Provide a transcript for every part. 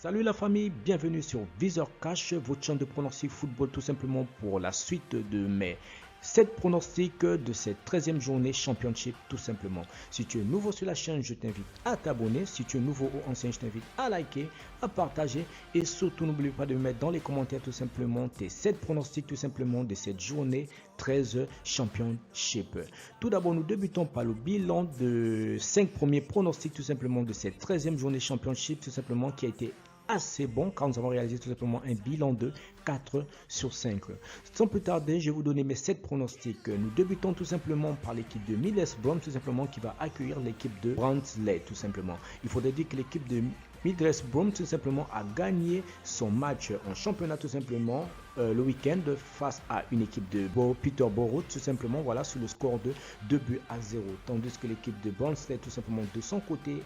Salut la famille, bienvenue sur Viseur Cash, votre chaîne de pronostic football tout simplement pour la suite de mes 7 pronostics de cette 13e journée Championship tout simplement. Si tu es nouveau sur la chaîne, je t'invite à t'abonner. Si tu es nouveau ou ancien, je t'invite à liker, à partager et surtout n'oublie pas de mettre dans les commentaires tout simplement tes 7 pronostics tout simplement de cette journée 13 Championship. Tout d'abord, nous débutons par le bilan de 5 premiers pronostics tout simplement de cette 13e journée Championship tout simplement qui a été assez bon car nous avons réalisé tout simplement un bilan de 4 sur 5. Sans plus tarder, je vais vous donner mes 7 pronostics. Nous débutons tout simplement par l'équipe de Middlesbrough tout simplement qui va accueillir l'équipe de Barnsley tout simplement. Il faudrait dire que l'équipe de Middlesbrough tout simplement a gagné son match en championnat tout simplement le week-end face à une équipe de Peterborough tout simplement, voilà, sur le score de 2 buts à 0, tandis que l'équipe de Barnsley tout simplement de son côté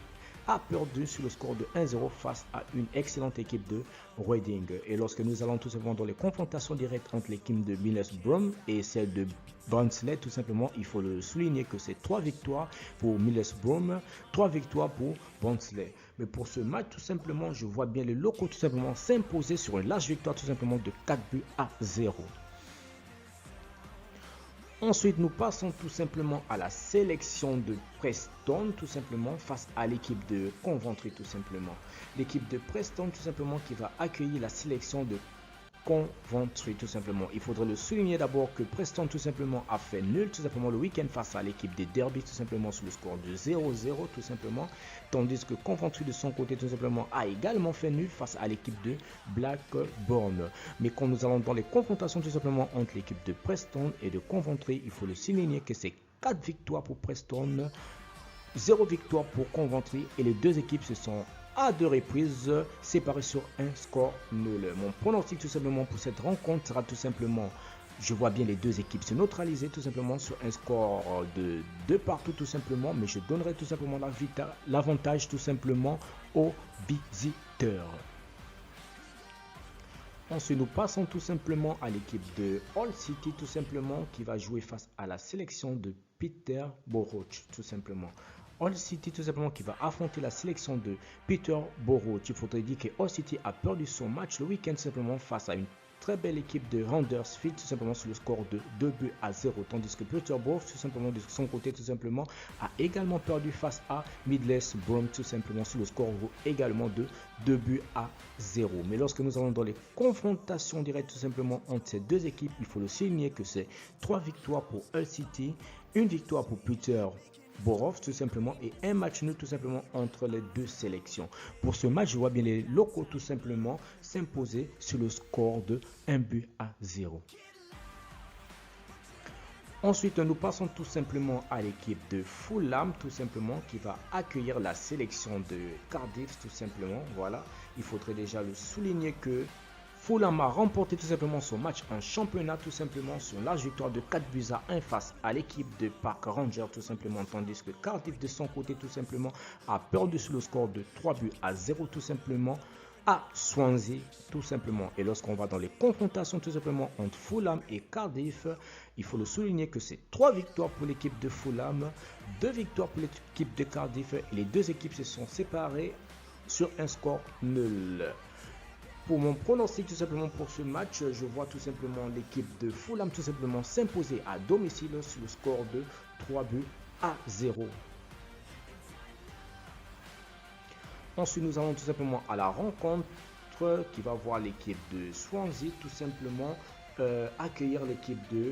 a perdu sur le score de 1-0 face à une excellente équipe de Reading. Et lorsque nous allons tout simplement dans les confrontations directes entre l'équipe de Middlesbrough et celle de Barnsley, tout simplement, il faut le souligner que c'est 3 victoires pour Middlesbrough, 3 victoires pour Barnsley. Mais pour ce match, tout simplement, je vois bien les locaux tout simplement s'imposer sur une large victoire tout simplement de 4 buts à 0. Ensuite, nous passons tout simplement à la sélection de Preston, tout simplement, face à l'équipe de Coventry, tout simplement. L'équipe de Preston, tout simplement, qui va accueillir la sélection de Coventry, tout simplement. Il faudrait le souligner d'abord que Preston, tout simplement, a fait nul, tout simplement, le week-end face à l'équipe des Derby, tout simplement, sur le score de 0-0, tout simplement. Tandis que Coventry, de son côté, tout simplement, a également fait nul face à l'équipe de Blackburn. Mais quand nous allons dans les confrontations, tout simplement, entre l'équipe de Preston et de Coventry, il faut le souligner que c'est 4 victoires pour Preston, 0 victoire pour Coventry et les deux équipes se sont à 2 reprises séparées sur un score nul. Mon pronostic tout simplement pour cette rencontre sera tout simplement, je vois bien les deux équipes se neutraliser tout simplement sur un score de 2 partout tout simplement, mais je donnerai tout simplement l'avantage tout simplement aux visiteurs. Ensuite, nous passons tout simplement à l'équipe de Hull City tout simplement qui va jouer face à la sélection de Peterborough tout simplement. Hull City tout simplement qui va affronter la sélection de Peterborough. Il faudrait dire que Hull City a perdu son match le week-end simplement face à une très belle équipe de Huddersfield tout simplement sur le score de 2 buts à 0, tandis que Peterborough tout simplement de son côté tout simplement a également perdu face à Middlesbrough tout simplement sur le score également de 2 buts à 0. Mais lorsque nous allons dans les confrontations directes tout simplement entre ces deux équipes, il faut le souligner que c'est 3 victoires pour Hull City, une victoire pour Peterborough tout simplement et un match nul tout simplement entre les deux sélections. Pour ce match, je vois bien les locaux tout simplement s'imposer sur le score de 1 but à 0. Ensuite, nous passons tout simplement à l'équipe de Fulham tout simplement qui va accueillir la sélection de Cardiff tout simplement. Voilà, il faudrait déjà le souligner que Fulham a remporté tout simplement son match en championnat tout simplement sur la victoire de 4 buts à 1 face à l'équipe de Park Rangers tout simplement, tandis que Cardiff de son côté tout simplement a perdu sur le score de 3 buts à 0 tout simplement à Swansea tout simplement. Et lorsqu'on va dans les confrontations tout simplement entre Fulham et Cardiff, il faut le souligner que c'est 3 victoires pour l'équipe de Fulham, 2 victoires pour l'équipe de Cardiff et les deux équipes se sont séparées sur un score nul. Pour mon pronostic tout simplement pour ce match, je vois tout simplement l'équipe de Fulham tout simplement s'imposer à domicile sur le score de 3 buts à 0. Ensuite, nous allons tout simplement à la rencontre qui va voir l'équipe de Swansea tout simplement accueillir l'équipe de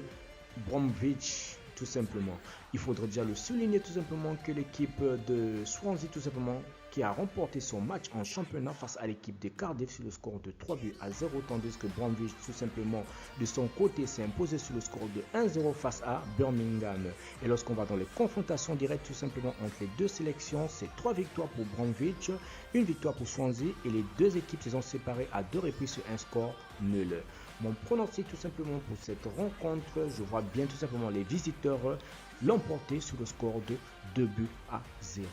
Bromwich tout simplement. Il faudrait déjà le souligner tout simplement que l'équipe de Swansea tout simplement qui a remporté son match en championnat face à l'équipe de Cardiff sur le score de 3 buts à 0, tandis que Bromwich tout simplement de son côté s'est imposé sur le score de 1-0 face à Birmingham. Et lorsqu'on va dans les confrontations directes tout simplement entre les deux sélections, c'est 3 victoires pour Bromwich, une victoire pour Swansea et les deux équipes se sont séparées à 2 reprises sur un score nul. Mon pronostic tout simplement pour cette rencontre, je vois bien tout simplement les visiteurs l'emporter sur le score de 2 buts à 0.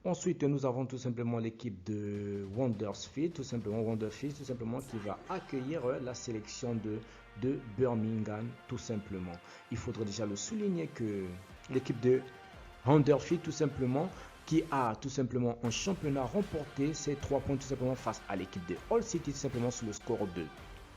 Ensuite, nous avons tout simplement l'équipe de Huddersfield, tout simplement qui va accueillir la sélection de Birmingham, tout simplement. Il faudrait déjà le souligner que l'équipe de Huddersfield, tout simplement, qui a tout simplement en championnat remporté ses 3 points tout simplement face à l'équipe de Hull City tout simplement sur le score de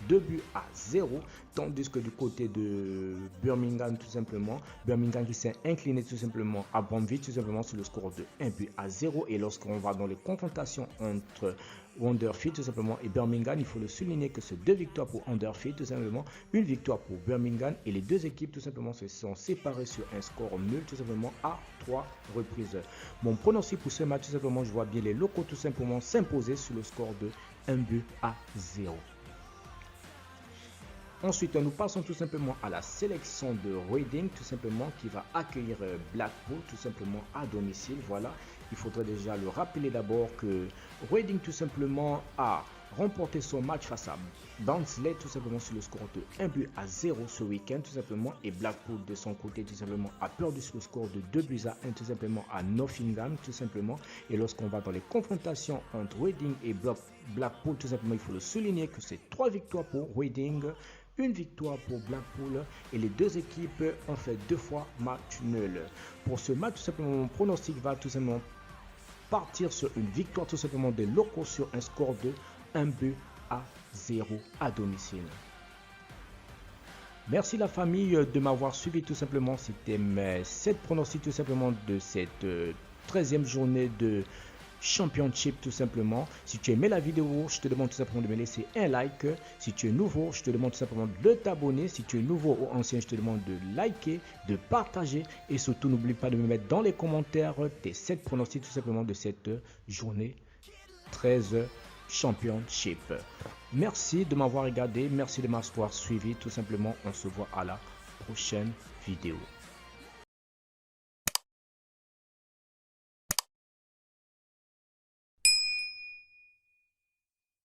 2-0, tandis que du côté de Birmingham tout simplement, Birmingham qui s'est incliné tout simplement à Bromwich tout simplement sur le score de 1-0. Et lorsqu'on va dans les confrontations entre Huddersfield tout simplement et Birmingham, il faut le souligner que c'est 2 victoires pour Huddersfield tout simplement, une victoire pour Birmingham, et les deux équipes tout simplement se sont séparées sur un score nul tout simplement à 3 reprises. Mon pronostic pour ce match tout simplement, je vois bien les locaux tout simplement s'imposer sur le score de 1-0. Ensuite, nous passons tout simplement à la sélection de Reading, tout simplement, qui va accueillir Blackpool, tout simplement, à domicile. Voilà, il faudrait déjà le rappeler d'abord que Reading, tout simplement, a remporté son match face à Barnsley, tout simplement, sur le score de 1-0 ce week-end, tout simplement. Et Blackpool, de son côté, tout simplement, a perdu sur le score de 2-1, tout simplement, à Nottingham, tout simplement. Et lorsqu'on va dans les confrontations entre Reading et Blackpool, tout simplement, il faut le souligner que c'est 3 victoires pour Reading, une victoire pour Blackpool, et les deux équipes ont fait 2 fois match nul. Pour ce match, tout simplement, mon pronostic va tout simplement partir sur une victoire tout simplement des locaux sur un score de 1-0 à domicile. Merci la famille de m'avoir suivi tout simplement. C'était mes 7 pronostics tout simplement de cette 13e journée de Championship tout simplement. Si tu aimais la vidéo, je te demande tout simplement de me laisser un like. Si tu es nouveau, je te demande tout simplement de t'abonner. Si tu es nouveau ou ancien, je te demande de liker, de partager, et surtout n'oublie pas de me mettre dans les commentaires tes 7 pronostics tout simplement de cette journée 13 Championship. Merci de m'avoir regardé, merci de m'avoir suivi tout simplement. On se voit à la prochaine vidéo.